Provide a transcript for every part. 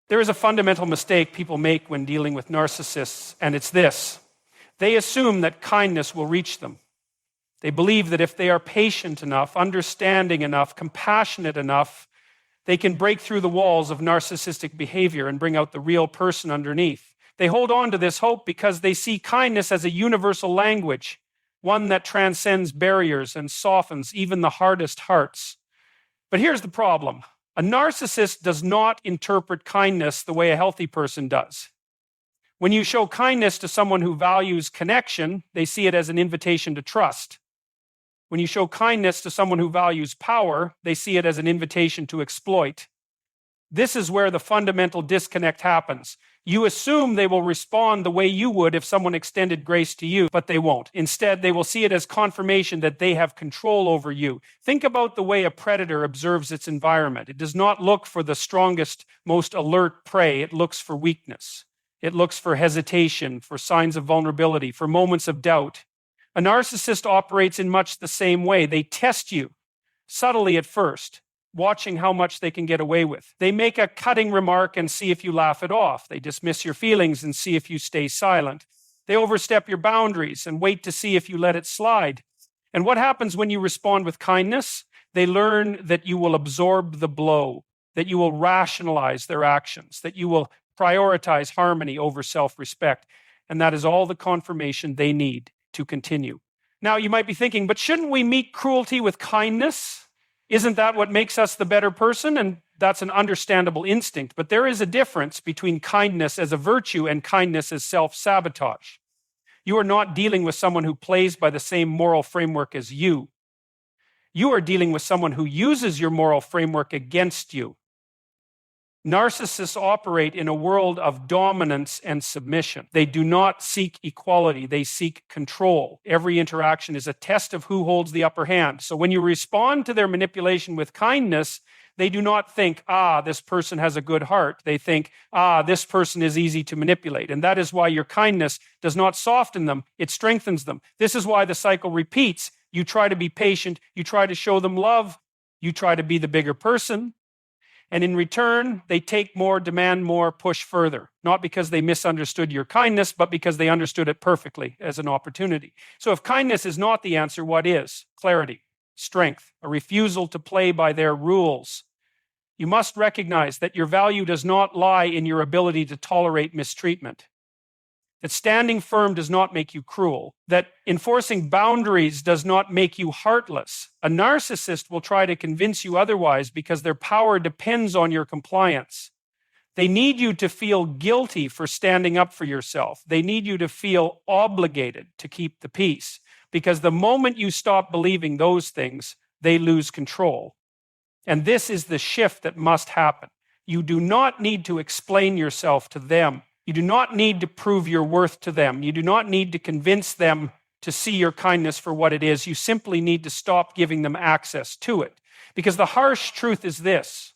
There is a fundamental mistake people make when dealing with narcissists, and it's this. They assume that kindness will reach them. They believe that if they are patient enough, understanding enough, compassionate enough, they can break through the walls of narcissistic behavior and bring out the real person underneath. They hold on to this hope because they see kindness as a universal language, one that transcends barriers and softens even the hardest hearts. But here's the problem. A narcissist does not interpret kindness the way a healthy person does. When you show kindness to someone who values connection, they see it as an invitation to trust. When you show kindness to someone who values power, they see it as an invitation to exploit. This is where the fundamental disconnect happens. You assume they will respond the way you would if someone extended grace to you, but they won't. Instead, they will see it as confirmation that they have control over you. Think about the way a predator observes its environment. It does not look for the strongest, most alert prey. It looks for weakness. It looks for hesitation, for signs of vulnerability, for moments of doubt. A narcissist operates in much the same way. They test you, subtly at first, watching how much they can get away with. They make a cutting remark and see if you laugh it off. They dismiss your feelings and see if you stay silent. They overstep your boundaries and wait to see if you let it slide. And what happens when you respond with kindness? They learn that you will absorb the blow, that you will rationalize their actions, that you will prioritize harmony over self-respect. And that is all the confirmation they need to continue. Now, you might be thinking, but shouldn't we meet cruelty with kindness? Isn't that what makes us the better person? And that's an understandable instinct. But there is a difference between kindness as a virtue and kindness as self-sabotage. You are not dealing with someone who plays by the same moral framework as you. You are dealing with someone who uses your moral framework against you. Narcissists operate in a world of dominance and submission. They do not seek equality, they seek control. Every interaction is a test of who holds the upper hand. So when you respond to their manipulation with kindness, they do not think, this person has a good heart. They think, this person is easy to manipulate. And that is why your kindness does not soften them, it strengthens them. This is why the cycle repeats. You try to be patient, you try to show them love, you try to be the bigger person. And in return, they take more, demand more, push further. Not because they misunderstood your kindness, but because they understood it perfectly as an opportunity. So if kindness is not the answer, what is? Clarity, strength, a refusal to play by their rules. You must recognize that your value does not lie in your ability to tolerate mistreatment. That standing firm does not make you cruel. That enforcing boundaries does not make you heartless. A narcissist will try to convince you otherwise because their power depends on your compliance. They need you to feel guilty for standing up for yourself. They need you to feel obligated to keep the peace. Because the moment you stop believing those things, they lose control. And this is the shift that must happen. You do not need to explain yourself to them. You do not need to prove your worth to them. You do not need to convince them to see your kindness for what it is. You simply need to stop giving them access to it. Because the harsh truth is this: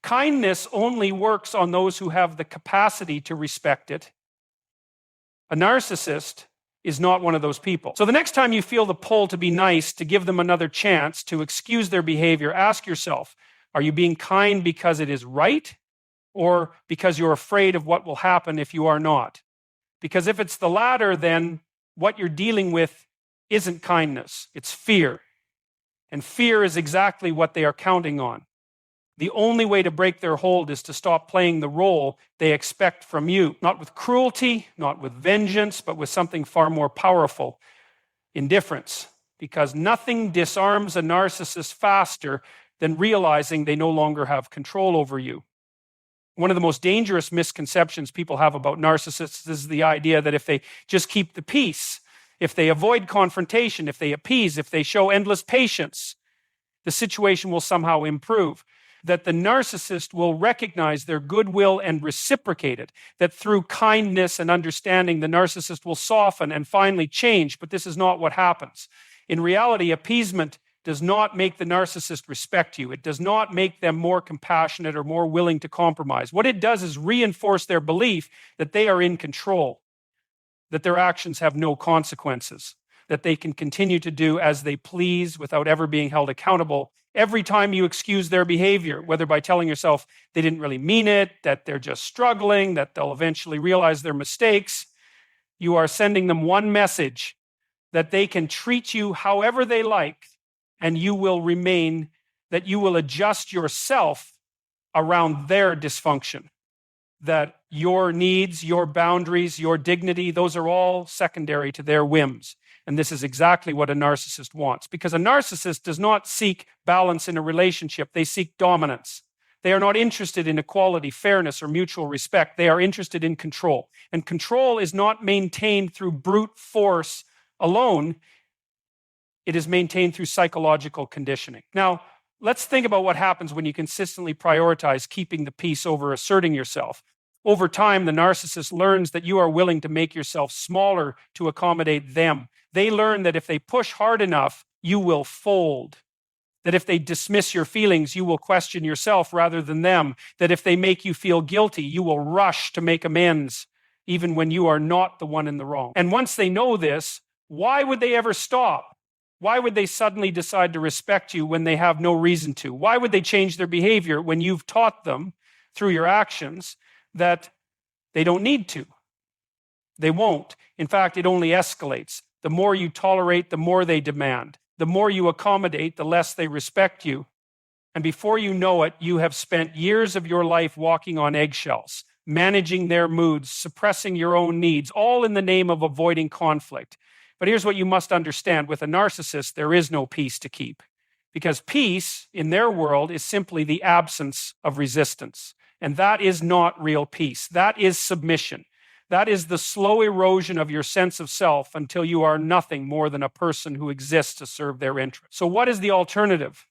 kindness only works on those who have the capacity to respect it. A narcissist is not one of those people. So the next time you feel the pull to be nice, to give them another chance, to excuse their behavior, ask yourself, are you being kind because it is right? Or because you're afraid of what will happen if you are not? Because if it's the latter, then what you're dealing with isn't kindness, it's fear. And fear is exactly what they are counting on. The only way to break their hold is to stop playing the role they expect from you. Not with cruelty, not with vengeance, but with something far more powerful: indifference. Because nothing disarms a narcissist faster than realizing they no longer have control over you. One of the most dangerous misconceptions people have about narcissists is the idea that if they just keep the peace, if they avoid confrontation, if they appease, if they show endless patience, the situation will somehow improve. That the narcissist will recognize their goodwill and reciprocate it. That through kindness and understanding, the narcissist will soften and finally change. But this is not what happens. In reality, appeasement does not make the narcissist respect you. It does not make them more compassionate or more willing to compromise. What it does is reinforce their belief that they are in control, that their actions have no consequences, that they can continue to do as they please without ever being held accountable Every time you excuse their behavior, whether by telling yourself they didn't really mean it, that they're just struggling, that they'll eventually realize their mistakes, you are sending them one message: that they can treat you however they like, and you will remain, that you will adjust yourself around their dysfunction. That your needs, your boundaries, your dignity, those are all secondary to their whims. And this is exactly what a narcissist wants, because a narcissist does not seek balance in a relationship. They seek dominance. They are not interested in equality, fairness, or mutual respect. They are interested in control. And control is not maintained through brute force alone. It is maintained through psychological conditioning. Now, let's think about what happens when you consistently prioritize keeping the peace over asserting yourself. Over time, the narcissist learns that you are willing to make yourself smaller to accommodate them. They learn that if they push hard enough, you will fold. That if they dismiss your feelings, you will question yourself rather than them. That if they make you feel guilty, you will rush to make amends, even when you are not the one in the wrong. And once they know this, why would they ever stop? Why would they suddenly decide to respect you when they have no reason to? Why would they change their behavior when you've taught them through your actions that they don't need to? They won't. In fact, it only escalates. The more you tolerate, the more they demand. The more you accommodate, the less they respect you. And before you know it, you have spent years of your life walking on eggshells, managing their moods, suppressing your own needs, all in the name of avoiding conflict. But here's what you must understand. With a narcissist, there is no peace to keep. Because peace, in their world, is simply the absence of resistance. And that is not real peace. That is submission. That is the slow erosion of your sense of self until you are nothing more than a person who exists to serve their interests. So what is the alternative?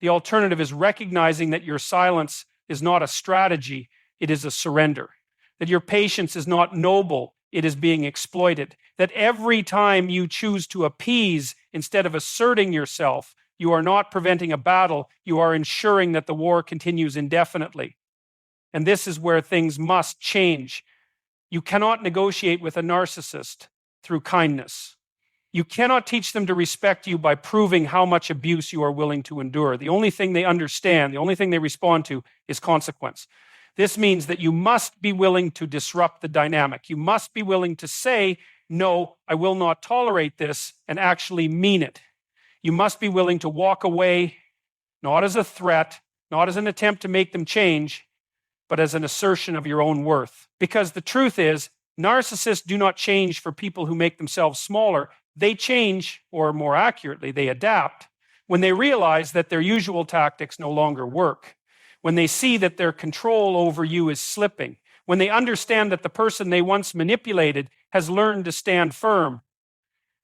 The alternative is recognizing that your silence is not a strategy, it is a surrender. That your patience is not noble, it is being exploited. That every time you choose to appease instead of asserting yourself, you are not preventing a battle, you are ensuring that the war continues indefinitely. And this is where things must change. You cannot negotiate with a narcissist through kindness. You cannot teach them to respect you by proving how much abuse you are willing to endure. The only thing they understand, the only thing they respond to is consequence. This means that you must be willing to disrupt the dynamic. You must be willing to say, no, I will not tolerate this, and actually mean it. You must be willing to walk away, not as a threat, not as an attempt to make them change, but as an assertion of your own worth. Because the truth is, narcissists do not change for people who make themselves smaller. They change, or more accurately, they adapt, when they realize that their usual tactics no longer work. When they see that their control over you is slipping. When they understand that the person they once manipulated has learned to stand firm.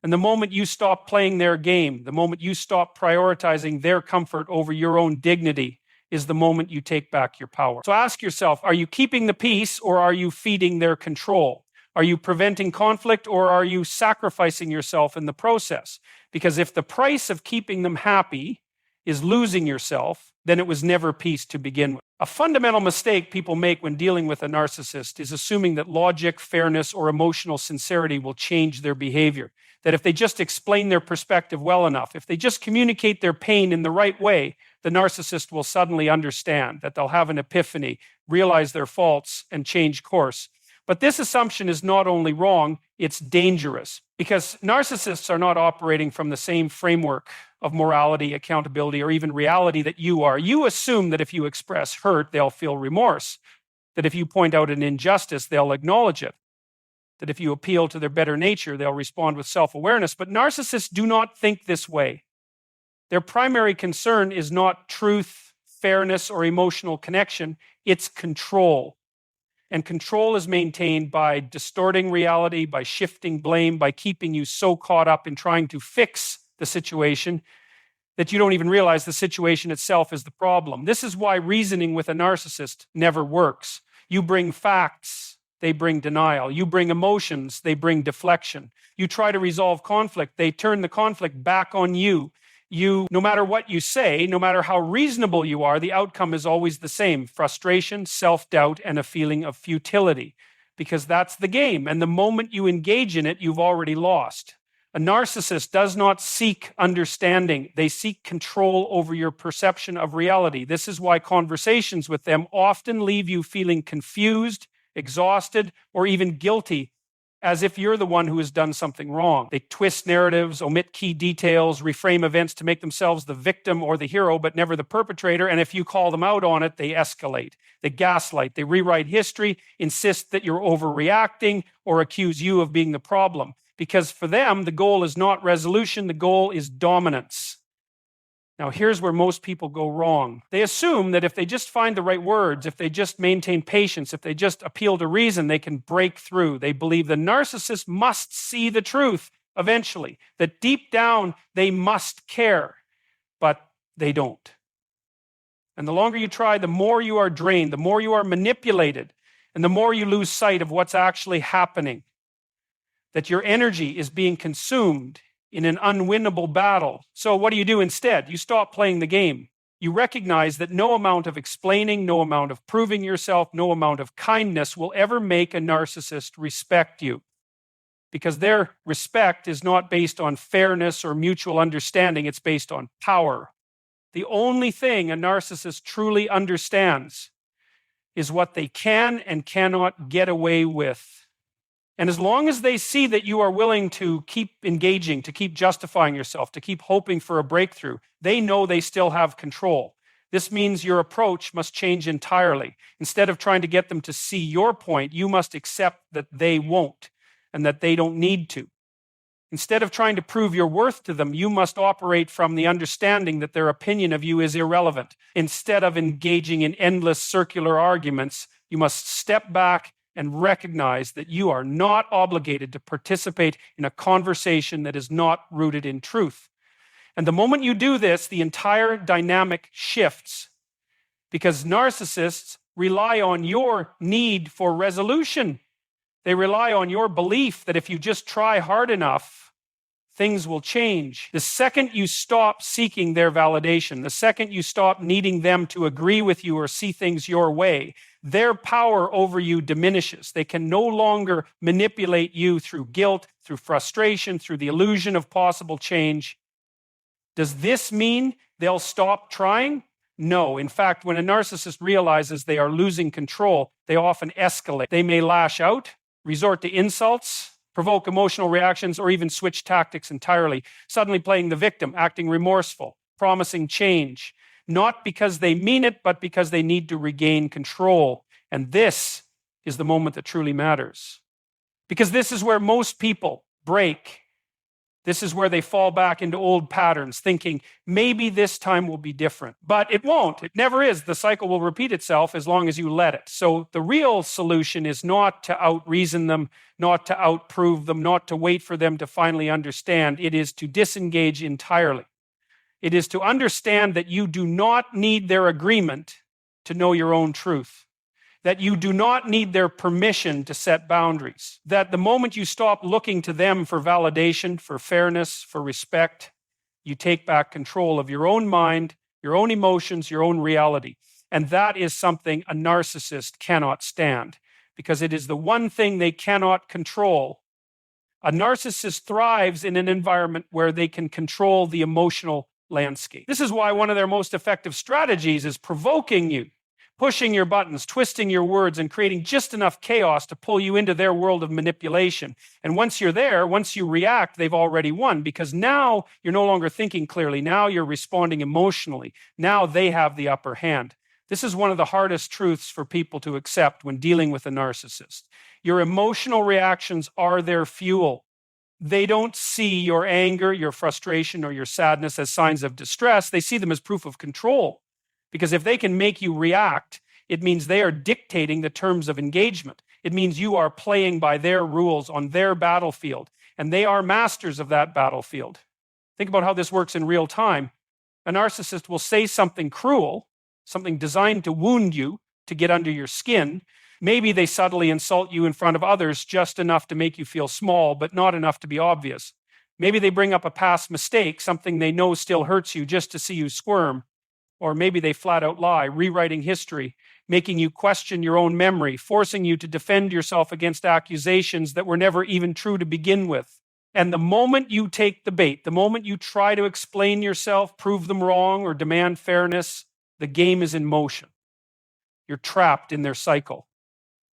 And the moment you stop playing their game, the moment you stop prioritizing their comfort over your own dignity, is the moment you take back your power. So ask yourself, are you keeping the peace or are you feeding their control? Are you preventing conflict or are you sacrificing yourself in the process? Because if the price of keeping them happy is losing yourself, then it was never peace to begin with. A fundamental mistake people make when dealing with a narcissist is assuming that logic, fairness, or emotional sincerity will change their behavior. That if they just explain their perspective well enough, if they just communicate their pain in the right way, the narcissist will suddenly understand, that they'll have an epiphany, realize their faults, and change course. But this assumption is not only wrong, it's dangerous. Because narcissists are not operating from the same framework of morality, accountability, or even reality that you are. You assume that if you express hurt, they'll feel remorse. That if you point out an injustice, they'll acknowledge it. That if you appeal to their better nature, they'll respond with self-awareness. But narcissists do not think this way. Their primary concern is not truth, fairness, or emotional connection. It's control. And control is maintained by distorting reality, by shifting blame, by keeping you so caught up in trying to fix the situation that you don't even realize the situation itself is the problem. This is why reasoning with a narcissist never works. You bring facts, they bring denial. You bring emotions, they bring deflection. You try to resolve conflict, they turn the conflict back on you. No matter what you say, no matter how reasonable you are, the outcome is always the same: frustration, self-doubt, and a feeling of futility. Because that's the game. And the moment you engage in it, you've already lost. A narcissist does not seek understanding. They seek control over your perception of reality. This is why conversations with them often leave you feeling confused, exhausted, or even guilty, as if you're the one who has done something wrong. They twist narratives, omit key details, reframe events to make themselves the victim or the hero, but never the perpetrator. And if you call them out on it, they escalate. They gaslight. They rewrite history, insist that you're overreacting, or accuse you of being the problem. Because for them, the goal is not resolution, the goal is dominance. Now, here's where most people go wrong. They assume that if they just find the right words, if they just maintain patience, if they just appeal to reason, they can break through. They believe the narcissist must see the truth eventually, that deep down they must care, but they don't. And the longer you try, the more you are drained, the more you are manipulated, and the more you lose sight of what's actually happening. That your energy is being consumed in an unwinnable battle. So what do you do instead? You stop playing the game. You recognize that no amount of explaining, no amount of proving yourself, no amount of kindness will ever make a narcissist respect you. Because their respect is not based on fairness or mutual understanding, it's based on power. The only thing a narcissist truly understands is what they can and cannot get away with. And as long as they see that you are willing to keep engaging, to keep justifying yourself, to keep hoping for a breakthrough, they know they still have control. This means your approach must change entirely. Instead of trying to get them to see your point, you must accept that they won't and that they don't need to. Instead of trying to prove your worth to them, you must operate from the understanding that their opinion of you is irrelevant. Instead of engaging in endless circular arguments, you must step back and recognize that you are not obligated to participate in a conversation that is not rooted in truth. And the moment you do this, the entire dynamic shifts, because narcissists rely on your need for resolution. They rely on your belief that if you just try hard enough, things will change. The second you stop seeking their validation, the second you stop needing them to agree with you or see things your way, their power over you diminishes. They can no longer manipulate you through guilt, through frustration, through the illusion of possible change. Does this mean they'll stop trying? No. In fact, when a narcissist realizes they are losing control, they often escalate. They may lash out, resort to insults, provoke emotional reactions, or even switch tactics entirely, suddenly playing the victim, acting remorseful, promising change. Not because they mean it, but because they need to regain control. And this is the moment that truly matters. Because this is where most people break. This is where they fall back into old patterns, thinking maybe this time will be different. But it won't. It never is. The cycle will repeat itself as long as you let it. So the real solution is not to out-reason them, not to out-prove them, not to wait for them to finally understand. It is to disengage entirely. It is to understand that you do not need their agreement to know your own truth. That you do not need their permission to set boundaries. That the moment you stop looking to them for validation, for fairness, for respect, you take back control of your own mind, your own emotions, your own reality. And that is something a narcissist cannot stand, because it is the one thing they cannot control. A narcissist thrives in an environment where they can control the emotional landscape. This is why one of their most effective strategies is provoking you, pushing your buttons, twisting your words, and creating just enough chaos to pull you into their world of manipulation. And once you're there, once you react, they've already won, because now you're no longer thinking clearly. Now you're responding emotionally. Now they have the upper hand. This is one of the hardest truths for people to accept when dealing with a narcissist. Your emotional reactions are their fuel. They don't see your anger, your frustration, or your sadness as signs of distress. They see them as proof of control. Because if they can make you react, it means they are dictating the terms of engagement. It means you are playing by their rules on their battlefield, and they are masters of that battlefield. Think about how this works in real time. A narcissist will say something cruel, something designed to wound you, to get under your skin. Maybe they subtly insult you in front of others just enough to make you feel small, but not enough to be obvious. Maybe they bring up a past mistake, something they know still hurts you, just to see you squirm. Or maybe they flat out lie, rewriting history, making you question your own memory, forcing you to defend yourself against accusations that were never even true to begin with. And the moment you take the bait, the moment you try to explain yourself, prove them wrong, or demand fairness, the game is in motion. You're trapped in their cycle.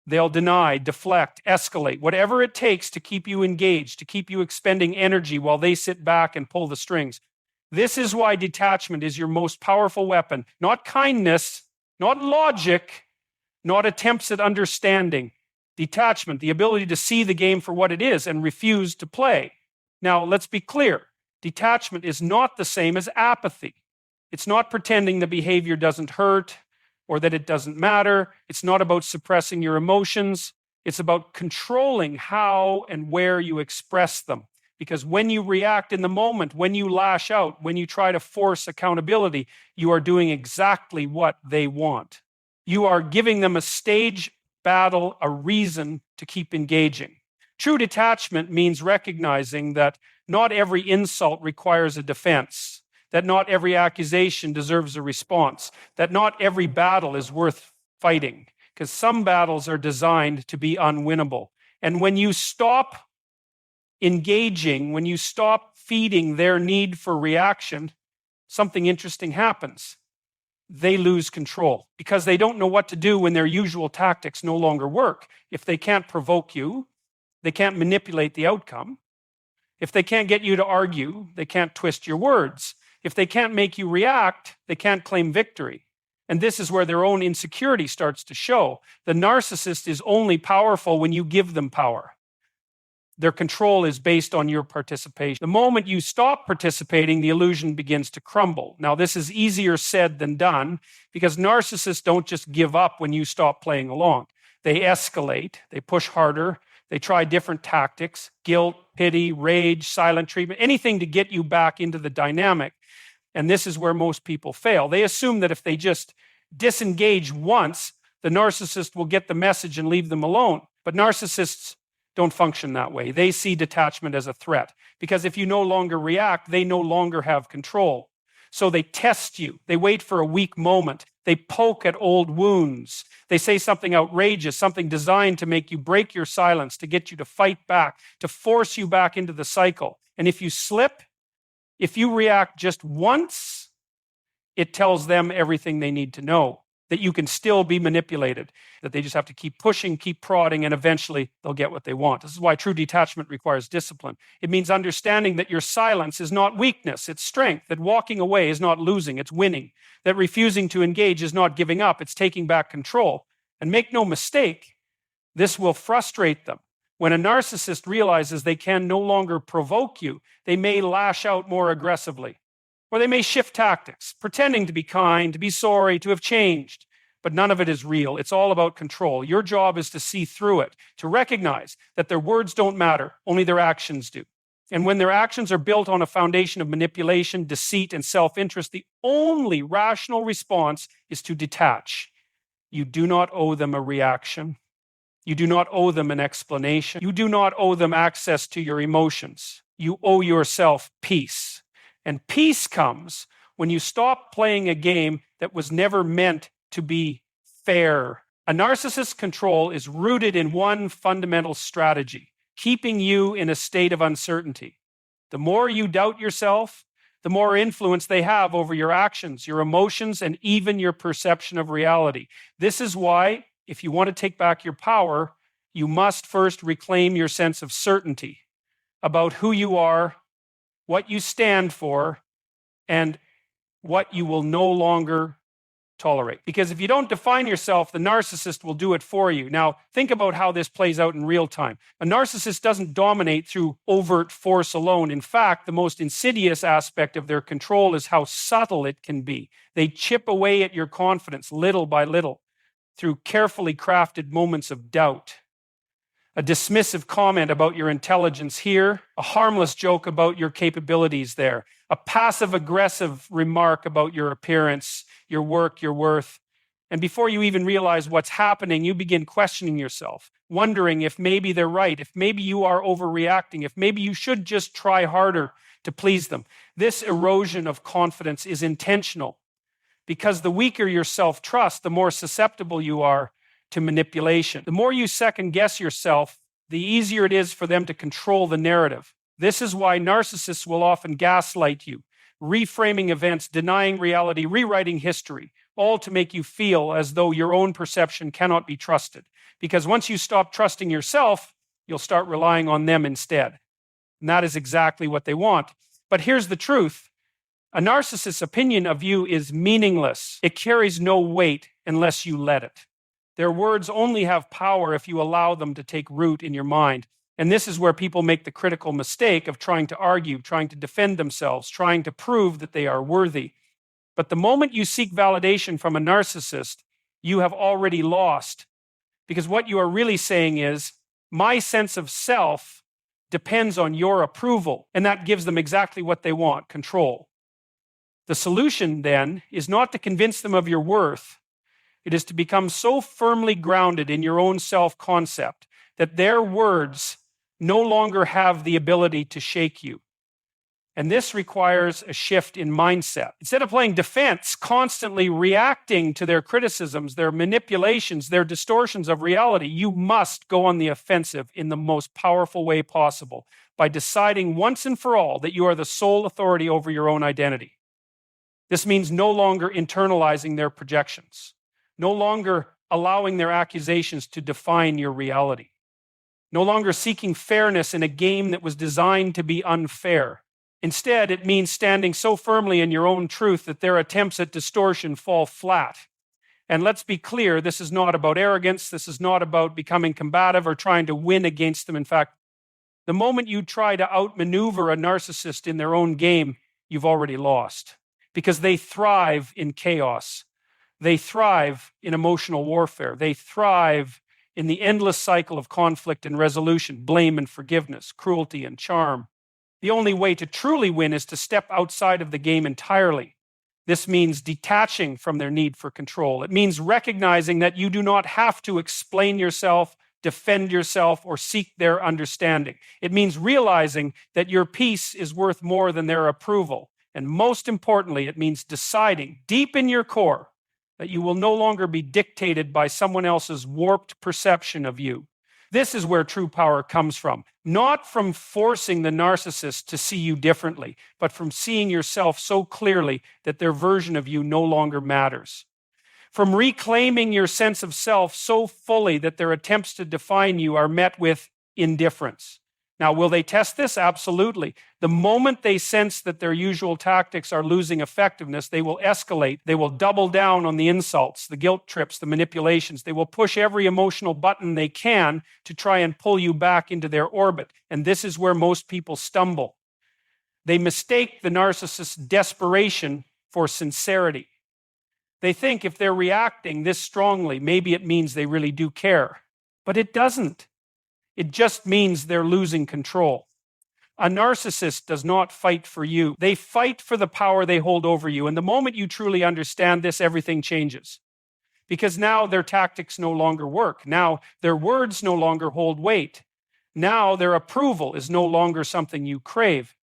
They'll deny, deflect, escalate, whatever it takes to keep you engaged, to keep you expending energy while they sit back and pull the strings. This is why detachment is your most powerful weapon. Not kindness, not logic, not attempts at understanding. Detachment, the ability to see the game for what it is and refuse to play. Now, let's be clear. Detachment is not the same as apathy. It's not pretending the behavior doesn't hurt or that it doesn't matter. It's not about suppressing your emotions. It's about controlling how and where you express them. Because when you react in the moment, when you lash out, when you try to force accountability, you are doing exactly what they want. You are giving them a stage battle, a reason to keep engaging. True detachment means recognizing that not every insult requires a defense, that not every accusation deserves a response, that not every battle is worth fighting, because some battles are designed to be unwinnable. And when you stop engaging, when you stop feeding their need for reaction, something interesting happens. They lose control because they don't know what to do when their usual tactics no longer work. If they can't provoke you, they can't manipulate the outcome. If they can't get you to argue, they can't twist your words. If they can't make you react, they can't claim victory. And this is where their own insecurity starts to show. The narcissist is only powerful when you give them power. Their control is based on your participation. The moment you stop participating, the illusion begins to crumble. Now, this is easier said than done because narcissists don't just give up when you stop playing along. They escalate, they push harder, they try different tactics, guilt, pity, rage, silent treatment, anything to get you back into the dynamic. And this is where most people fail. They assume that if they just disengage once, the narcissist will get the message and leave them alone. But narcissists don't function that way. They see detachment as a threat because if you no longer react, they no longer have control. So they test you. They wait for a weak moment. They poke at old wounds. They say something outrageous, something designed to make you break your silence, to get you to fight back, to force you back into the cycle. And if you slip, if you react just once, it tells them everything they need to know, that you can still be manipulated, that they just have to keep pushing, keep prodding, and eventually they'll get what they want. This is why true detachment requires discipline. It means understanding that your silence is not weakness, it's strength, that walking away is not losing, it's winning, that refusing to engage is not giving up, it's taking back control. And make no mistake, this will frustrate them. When a narcissist realizes they can no longer provoke you, they may lash out more aggressively. Or they may shift tactics, pretending to be kind, to be sorry, to have changed. But none of it is real. It's all about control. Your job is to see through it, to recognize that their words don't matter, only their actions do. And when their actions are built on a foundation of manipulation, deceit, and self-interest, the only rational response is to detach. You do not owe them a reaction. You do not owe them an explanation. You do not owe them access to your emotions. You owe yourself peace. And peace comes when you stop playing a game that was never meant to be fair. A narcissist's control is rooted in one fundamental strategy, keeping you in a state of uncertainty. The more you doubt yourself, the more influence they have over your actions, your emotions, and even your perception of reality. This is why, if you want to take back your power, you must first reclaim your sense of certainty about who you are, what you stand for, and what you will no longer tolerate. Because if you don't define yourself, the narcissist will do it for you. Now, think about how this plays out in real time. A narcissist doesn't dominate through overt force alone. In fact, the most insidious aspect of their control is how subtle it can be. They chip away at your confidence little by little through carefully crafted moments of doubt. A dismissive comment about your intelligence here, a harmless joke about your capabilities there, a passive-aggressive remark about your appearance, your work, your worth. And before you even realize what's happening, you begin questioning yourself, wondering if maybe they're right, if maybe you are overreacting, if maybe you should just try harder to please them. This erosion of confidence is intentional because the weaker your self-trust, the more susceptible you are to manipulation. The more you second guess yourself, the easier it is for them to control the narrative. This is why narcissists will often gaslight you, reframing events, denying reality, rewriting history, all to make you feel as though your own perception cannot be trusted. Because once you stop trusting yourself, you'll start relying on them instead. And that is exactly what they want. But here's the truth. A narcissist's opinion of you is meaningless. It carries no weight unless you let it. Their words only have power if you allow them to take root in your mind. And this is where people make the critical mistake of trying to argue, trying to defend themselves, trying to prove that they are worthy. But the moment you seek validation from a narcissist, you have already lost. Because what you are really saying is, my sense of self depends on your approval. And that gives them exactly what they want, control. The solution then is not to convince them of your worth. It is to become so firmly grounded in your own self-concept that their words no longer have the ability to shake you. And this requires a shift in mindset. Instead of playing defense, constantly reacting to their criticisms, their manipulations, their distortions of reality, you must go on the offensive in the most powerful way possible by deciding once and for all that you are the sole authority over your own identity. This means no longer internalizing their projections, no longer allowing their accusations to define your reality, no longer seeking fairness in a game that was designed to be unfair. Instead, it means standing so firmly in your own truth that their attempts at distortion fall flat. And let's be clear, this is not about arrogance. This is not about becoming combative or trying to win against them. In fact, the moment you try to outmaneuver a narcissist in their own game, you've already lost. Because they thrive in chaos. They thrive in emotional warfare. They thrive in the endless cycle of conflict and resolution, blame and forgiveness, cruelty and charm. The only way to truly win is to step outside of the game entirely. This means detaching from their need for control. It means recognizing that you do not have to explain yourself, defend yourself, or seek their understanding. It means realizing that your peace is worth more than their approval. And most importantly, it means deciding deep in your core that you will no longer be dictated by someone else's warped perception of you. This is where true power comes from. Not from forcing the narcissist to see you differently, but from seeing yourself so clearly that their version of you no longer matters. From reclaiming your sense of self so fully that their attempts to define you are met with indifference. Now, will they test this? Absolutely. The moment they sense that their usual tactics are losing effectiveness, they will escalate. They will double down on the insults, the guilt trips, the manipulations. They will push every emotional button they can to try and pull you back into their orbit. And this is where most people stumble. They mistake the narcissist's desperation for sincerity. They think if they're reacting this strongly, maybe it means they really do care. But it doesn't. It just means they're losing control. A narcissist does not fight for you. They fight for the power they hold over you. And the moment you truly understand this, everything changes. Because now their tactics no longer work. Now their words no longer hold weight. Now their approval is no longer something you crave.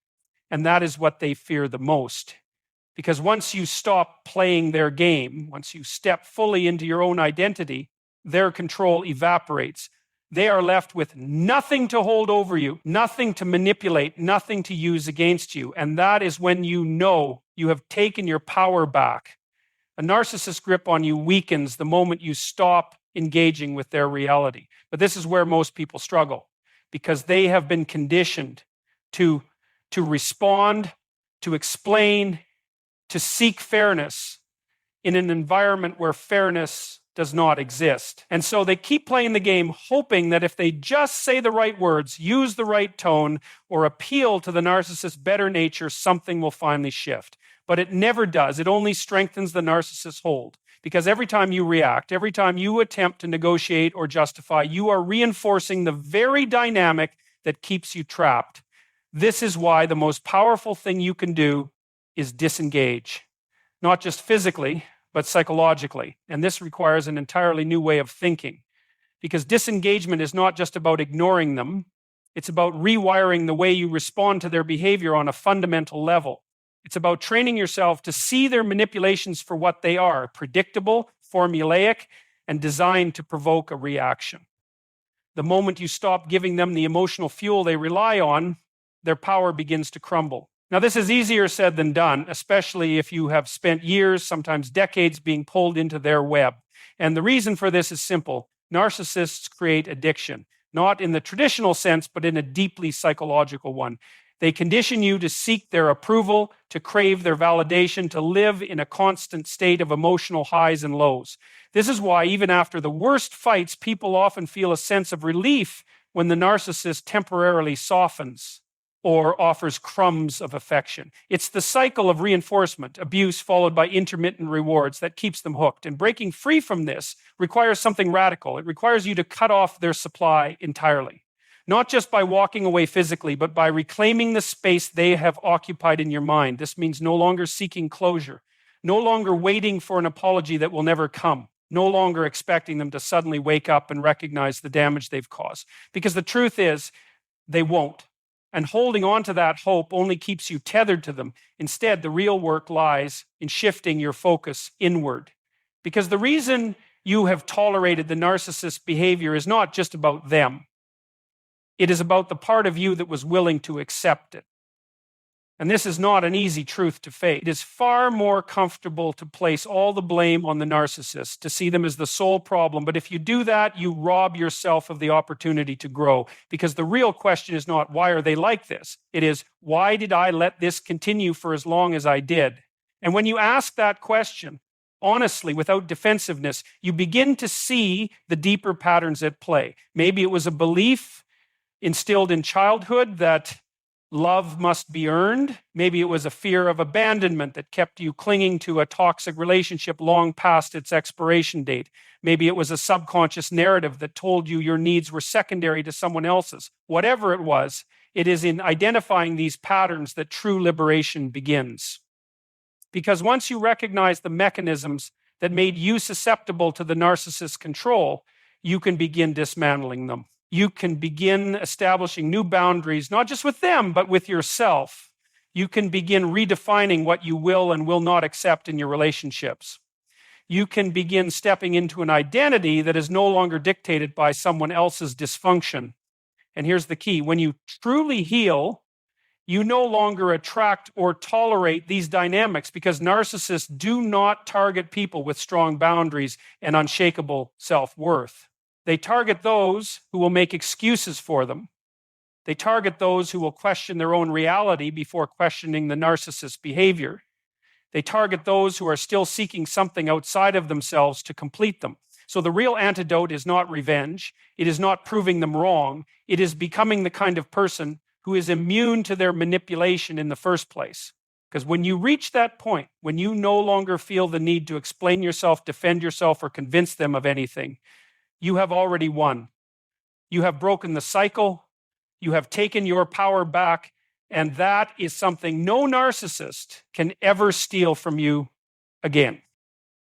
And that is what they fear the most. Because once you stop playing their game, once you step fully into your own identity, their control evaporates. They are left with nothing to hold over you, nothing to manipulate, nothing to use against you. And that is when you know you have taken your power back. A narcissist's grip on you weakens the moment you stop engaging with their reality. But this is where most people struggle, because they have been conditioned to respond, to explain, to seek fairness in an environment where fairness does not exist. And so they keep playing the game, hoping that if they just say the right words, use the right tone, or appeal to the narcissist's better nature, something will finally shift. But it never does. It only strengthens the narcissist's hold. Because every time you react, every time you attempt to negotiate or justify, you are reinforcing the very dynamic that keeps you trapped. This is why the most powerful thing you can do is disengage. Not just physically, but psychologically. And this requires an entirely new way of thinking. Because disengagement is not just about ignoring them. It's about rewiring the way you respond to their behavior on a fundamental level. It's about training yourself to see their manipulations for what they are, predictable, formulaic, and designed to provoke a reaction. The moment you stop giving them the emotional fuel they rely on, their power begins to crumble. Now, this is easier said than done, especially if you have spent years, sometimes decades, being pulled into their web. And the reason for this is simple. Narcissists create addiction, not in the traditional sense, but in a deeply psychological one. They condition you to seek their approval, to crave their validation, to live in a constant state of emotional highs and lows. This is why, even after the worst fights, people often feel a sense of relief when the narcissist temporarily softens or offers crumbs of affection. It's the cycle of reinforcement, abuse, followed by intermittent rewards that keeps them hooked. And breaking free from this requires something radical. It requires you to cut off their supply entirely. Not just by walking away physically, but by reclaiming the space they have occupied in your mind. This means no longer seeking closure, no longer waiting for an apology that will never come, no longer expecting them to suddenly wake up and recognize the damage they've caused. Because the truth is, they won't. And holding on to that hope only keeps you tethered to them. Instead, the real work lies in shifting your focus inward. Because the reason you have tolerated the narcissist's behavior is not just about them. It is about the part of you that was willing to accept it. And this is not an easy truth to face. It is far more comfortable to place all the blame on the narcissist, to see them as the sole problem. But if you do that, you rob yourself of the opportunity to grow. Because the real question is not, why are they like this? It is, why did I let this continue for as long as I did? And when you ask that question, honestly, without defensiveness, you begin to see the deeper patterns at play. Maybe it was a belief instilled in childhood that love must be earned. Maybe it was a fear of abandonment that kept you clinging to a toxic relationship long past its expiration date. Maybe it was a subconscious narrative that told you your needs were secondary to someone else's. Whatever it was, it is in identifying these patterns that true liberation begins. Because once you recognize the mechanisms that made you susceptible to the narcissist's control, you can begin dismantling them. You can begin establishing new boundaries, not just with them, but with yourself. You can begin redefining what you will and will not accept in your relationships. You can begin stepping into an identity that is no longer dictated by someone else's dysfunction. And here's the key. When you truly heal, you no longer attract or tolerate these dynamics, because narcissists do not target people with strong boundaries and unshakable self-worth. They target those who will make excuses for them. They target those who will question their own reality before questioning the narcissist's behavior. They target those who are still seeking something outside of themselves to complete them. So the real antidote is not revenge. It is not proving them wrong. It is becoming the kind of person who is immune to their manipulation in the first place. Because when you reach that point, when you no longer feel the need to explain yourself, defend yourself, or convince them of anything, you have already won. You have broken the cycle. You have taken your power back. And that is something no narcissist can ever steal from you again.